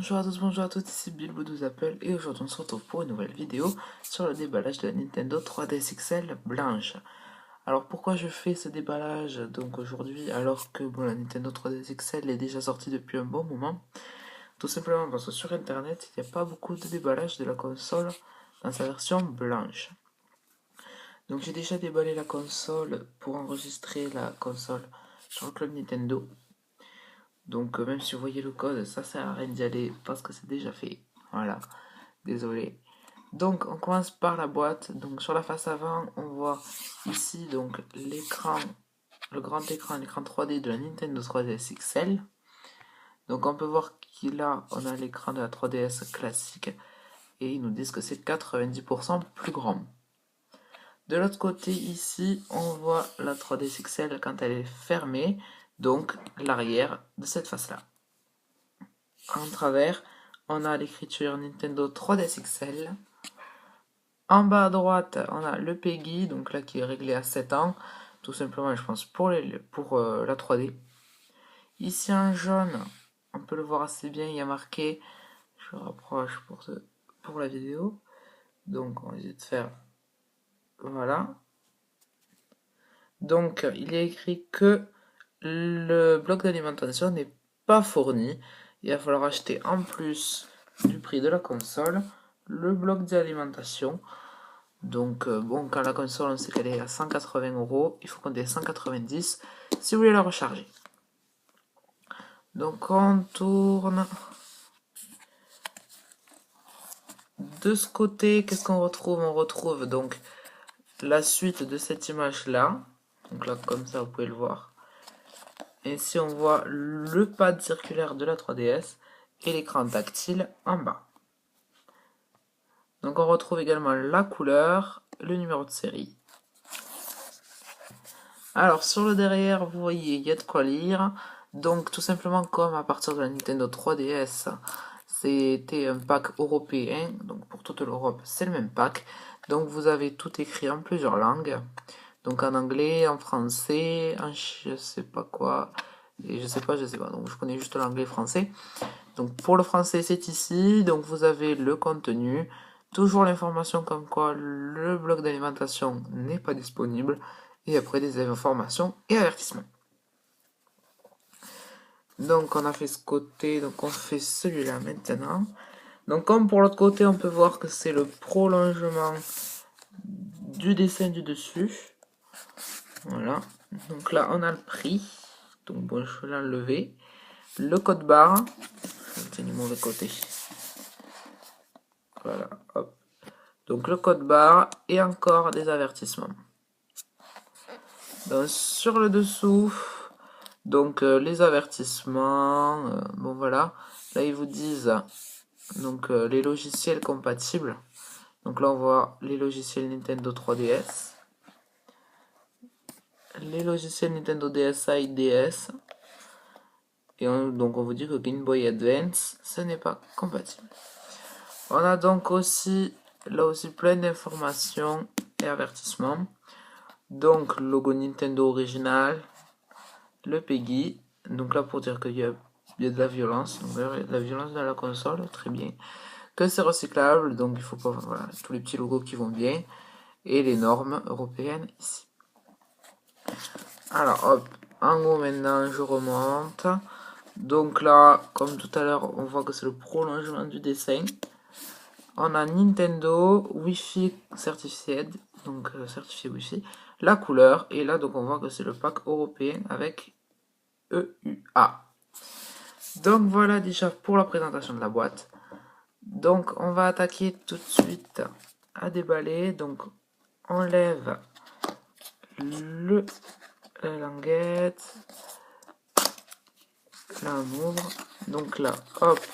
bonjour à tous, ici Bilbo nous appelle et aujourd'hui on se retrouve pour une nouvelle vidéo sur le déballage de la Nintendo 3DS XL blanche. Alors pourquoi je fais ce déballage donc aujourd'hui alors que la Nintendo 3DS XL est déjà sortie depuis un bon moment? Tout simplement parce que sur internet il n'y a pas beaucoup de déballage de la console dans sa version blanche. Donc j'ai déjà déballé la console pour enregistrer la console sur le club Nintendo. Donc même si vous voyez le code, ça sert à rien d'y aller parce que c'est déjà fait. Voilà, désolé. Donc on commence par la boîte. Donc sur la face avant, on voit ici donc l'écran, le grand écran, l'écran 3D de la Nintendo 3DS XL. Donc on peut voir qu'il a, on a l'écran de la 3DS classique et ils nous disent que c'est 90% plus grand. De l'autre côté ici, on voit la 3DS XL quand elle est fermée, donc l'arrière de cette face-là. En travers, on a l'écriture Nintendo 3DS XL. En bas à droite, on a le PEGI, donc là qui est réglé à 7 ans, tout simplement je pense pour la 3D. Ici en jaune, on peut le voir assez bien, il y a marqué, je rapproche pour la vidéo, donc on va essayer de faire, voilà. Donc il est écrit que le bloc d'alimentation n'est pas fourni, il va falloir acheter en plus du prix de la console le bloc d'alimentation. Donc bon, quand la console on sait qu'elle est à 180 €, il faut compter 190 si vous voulez la recharger. Donc on tourne. De ce côté, qu'est-ce qu'on retrouve? On retrouve donc la suite de cette image là. Donc là comme ça vous pouvez le voir. Et ici on voit le pad circulaire de la 3DS et l'écran tactile en bas. Donc on retrouve également la couleur, le numéro de série. Alors sur le derrière, vous voyez, il y a de quoi lire. Donc tout simplement comme à partir de la Nintendo 3DS, c'était un pack européen, donc pour toute l'Europe c'est le même pack. Donc vous avez tout écrit en plusieurs langues. Donc en anglais, en français, en je sais pas quoi, et je sais pas. Donc je connais juste l'anglais et le français. Donc pour le français c'est ici, donc vous avez le contenu, toujours l'information comme quoi le bloc d'alimentation n'est pas disponible, et après des informations et avertissements. Donc on a fait ce côté, donc on fait celui-là maintenant. Donc comme pour l'autre côté, on peut voir que c'est le prolongement du dessin du dessus. Voilà. Donc là on a le prix. Donc bon, je vais l'enlever. Le code barre. C'est du mauvais côté. Voilà, hop. Donc le code barre et encore des avertissements. Donc, sur le dessous, donc les avertissements, bon voilà, là ils vous disent donc les logiciels compatibles. Donc là on voit les logiciels Nintendo 3DS, les logiciels Nintendo DSi, DS, et donc on vous dit que Game Boy Advance ce n'est pas compatible. On a donc aussi là aussi plein d'informations et avertissements. Donc logo Nintendo original, le PEGI, donc là pour dire qu'il y a de la violence, donc de la violence dans la console, très bien. Que c'est recyclable, donc il faut pas, voilà, tous les petits logos qui vont bien, et les normes européennes ici. Alors hop, en haut maintenant je remonte. Donc là, comme tout à l'heure, on voit que c'est le prolongement du dessin. On a Nintendo Wi-Fi certified, donc certifié Wi-Fi, la couleur, et là donc on voit que c'est le pack européen avec EUA. Donc voilà déjà pour la présentation de la boîte. Donc on va attaquer tout de suite à déballer. Donc on lève la languette. Là on ouvre. Donc là hop,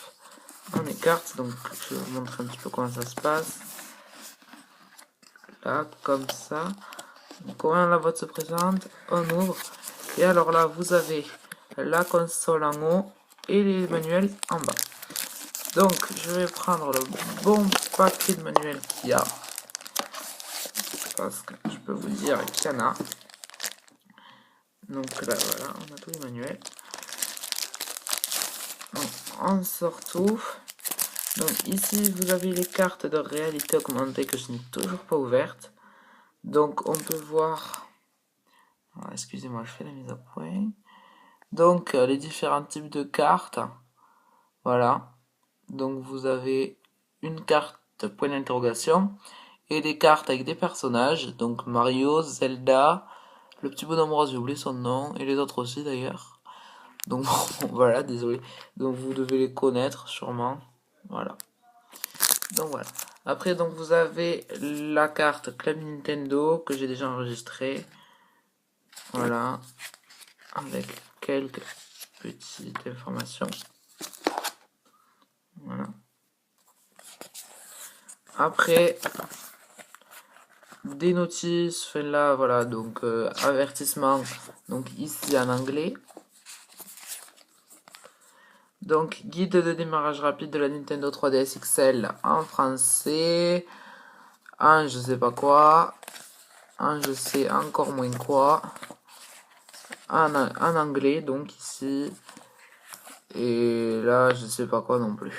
on écarte. Donc je vais vous montrer un petit peu comment ça se passe. Là comme ça. Donc, comment la boîte se présente, on ouvre. Et alors là vous avez la console en haut et les manuels en bas. Donc je vais prendre le bon paquet de manuels qu'il y a, parce que je peux vous dire qu'il y en a. Donc là voilà, on a tous les manuels. Donc on sort tout. Donc ici, vous avez les cartes de réalité augmentée que je n'ai toujours pas ouvertes. Donc on peut voir... Excusez-moi, je fais la mise au point. Donc les différents types de cartes. Voilà. Donc vous avez une carte point d'interrogation et des cartes avec des personnages. Donc Mario, Zelda, le petit bonhomme rose, j'ai oublié son nom, et les autres aussi d'ailleurs. Donc voilà, désolé. Donc vous devez les connaître sûrement. Voilà. Donc voilà. Après, donc vous avez la carte Club Nintendo que j'ai déjà enregistrée. Voilà. Avec quelques petites informations. Voilà. Après, des notices, fait là, voilà, donc avertissement, donc ici en anglais. Donc, guide de démarrage rapide de la Nintendo 3DS XL en français, en je sais pas quoi, en je sais encore moins quoi, en anglais, donc ici, et là, je sais pas quoi non plus.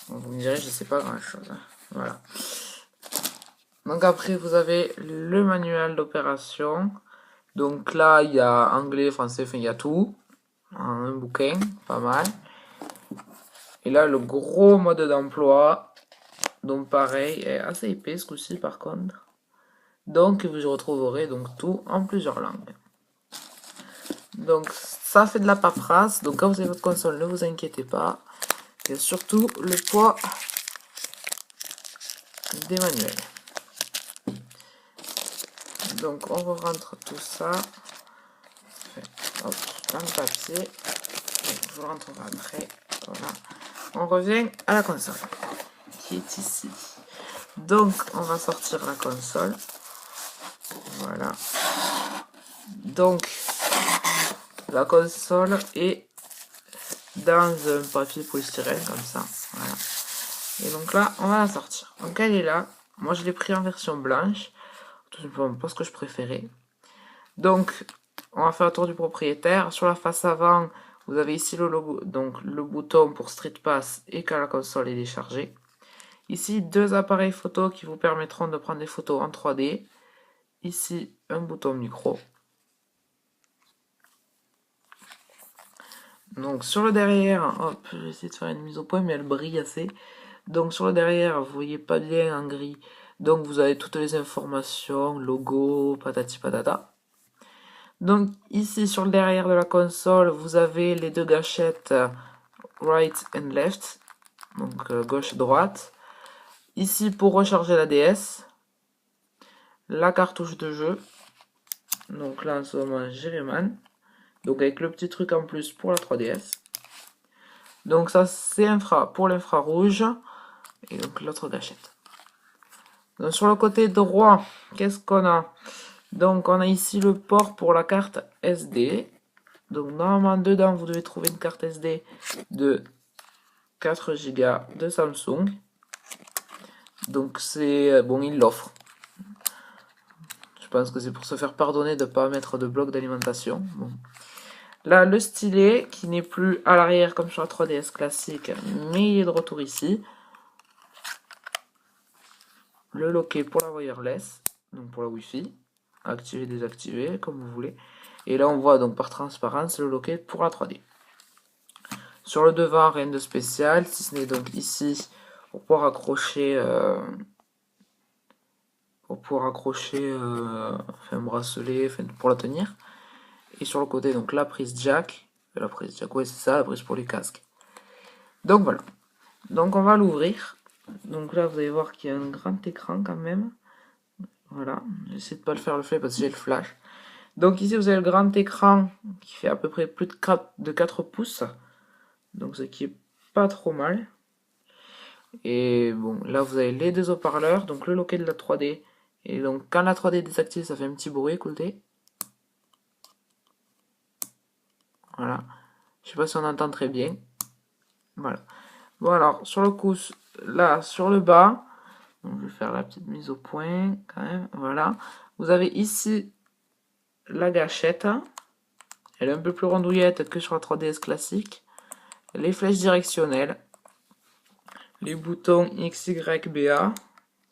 Donc, vous me direz, je sais pas grand chose. Voilà. Donc après, vous avez le manuel d'opération. Donc là, il y a anglais, français, enfin, il y a tout. Un bouquin, pas mal. Et là, le gros mode d'emploi. Donc pareil, est assez épais ce coup-ci par contre. Donc vous retrouverez donc tout en plusieurs langues. Donc ça fait de la paperasse. Donc quand vous avez votre console, ne vous inquiétez pas. Il y a surtout le poids des manuels. Donc on rentre tout ça. Hop, dans le papier. Je vous le rentrerai après. Voilà. On revient à la console qui est ici. Donc on va sortir la console. Voilà. Donc la console est dans un papier polystyrène comme ça. Voilà. Et donc là, on va la sortir. Donc elle est là. Moi, je l'ai pris en version blanche. Tout simplement parce que je préférais. Donc, on va faire le tour du propriétaire. Sur la face avant, vous avez ici le logo, donc le bouton pour Street Pass et quand la console est déchargée. Ici, deux appareils photo qui vous permettront de prendre des photos en 3D. Ici, un bouton micro. Donc sur le derrière, hop, je vais essayer de faire une mise au point, mais elle brille assez. Donc sur le derrière, vous voyez pas bien en gris. Donc vous avez toutes les informations, logo, patati patata. Donc ici sur le derrière de la console, vous avez les deux gâchettes right and left, donc gauche et droite. Ici pour recharger la DS, la cartouche de jeu. Donc là en ce moment j'ai Rayman. Donc avec le petit truc en plus pour la 3DS. Donc ça c'est pour l'infrarouge. Et donc l'autre gâchette. Donc sur le côté droit, qu'est-ce qu'on a? Donc on a ici le port pour la carte SD. Donc normalement dedans vous devez trouver une carte SD de 4 Go de Samsung. Donc c'est bon, il l'offre. Je pense que c'est pour se faire pardonner de ne pas mettre de bloc d'alimentation. Bon. Là, le stylet qui n'est plus à l'arrière comme sur la 3DS classique, mais il est de retour ici. Le loquet pour la wireless, donc pour la Wi-Fi. Activer, désactiver, comme vous voulez. Et là, on voit donc par transparence le loquet pour la 3D. Sur le devant, rien de spécial, si ce n'est donc ici pour pouvoir accrocher, un bracelet, pour la tenir. Et sur le côté, donc la prise jack. Ouais, c'est ça, la prise pour les casques. Donc voilà. Donc on va l'ouvrir. Donc là, vous allez voir qu'il y a un grand écran quand même. Voilà. J'essaie de pas le faire le flip parce que j'ai le flash. Donc ici, vous avez le grand écran qui fait à peu près plus de 4 pouces. Donc ce qui est pas trop mal. Et bon, là, vous avez les deux haut-parleurs. Donc le loquet de la 3D. Et donc quand la 3D est désactivée, ça fait un petit bruit, écoutez. Voilà. Je sais pas si on entend très bien. Voilà. Bon alors, sur le coup, là, sur le bas, donc je vais faire la petite mise au point quand même. Voilà. Vous avez ici la gâchette. Elle est un peu plus rondouillette que sur la 3DS classique. Les flèches directionnelles. les boutons X, Y, B, A,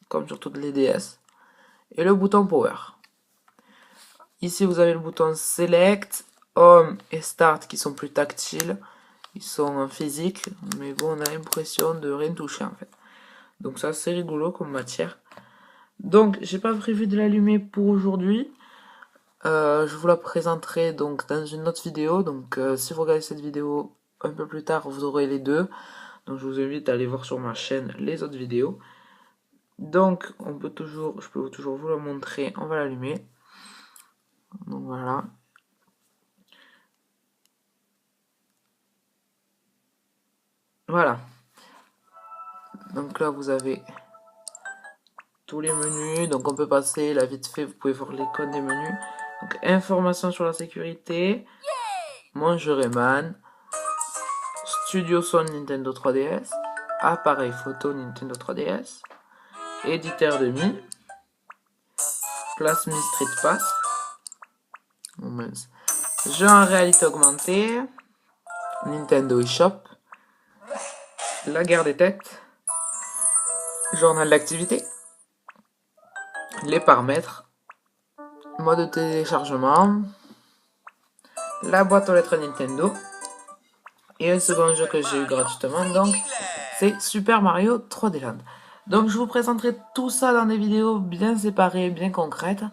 comme sur toutes les DS, et le bouton Power. Ici, vous avez le bouton Select, Home et Start qui sont plus tactiles. Ils sont en physique, mais bon, on a l'impression de rien toucher en fait. Donc ça, c'est rigolo comme matière. Donc, j'ai pas prévu de l'allumer pour aujourd'hui. Je vous la présenterai donc dans une autre vidéo. Donc, si vous regardez cette vidéo un peu plus tard, vous aurez les deux. Donc, je vous invite à aller voir sur ma chaîne les autres vidéos. Donc, je peux toujours vous la montrer. On va l'allumer. Donc voilà. Voilà. Donc là, vous avez tous les menus. Donc on peut passer là vite fait. Vous pouvez voir l'icône des menus. Donc informations sur la sécurité. Mon jeu Rayman. Studio Son Nintendo 3DS. Appareil photo Nintendo 3DS. Éditeur de Mi. Place Mi Street Pass. Jeu en réalité augmentée. Nintendo eShop. La guerre des têtes. Journal d'activité. Les paramètres. Mode de téléchargement. La boîte aux lettres Nintendo. Et un second jeu que j'ai eu gratuitement, donc c'est Super Mario 3D Land. Donc je vous présenterai tout ça dans des vidéos bien séparées, bien concrètes.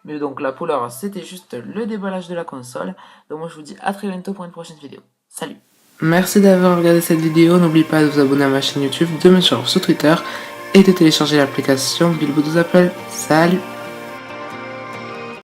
Mais donc là pour l'heure c'était juste le déballage de la console. Donc moi je vous dis à très bientôt pour une prochaine vidéo. Salut! Merci d'avoir regardé cette vidéo. N'oubliez pas de vous abonner à ma chaîne YouTube, de me suivre sur Twitter et de télécharger l'application Bilbo nous appelle. Salut!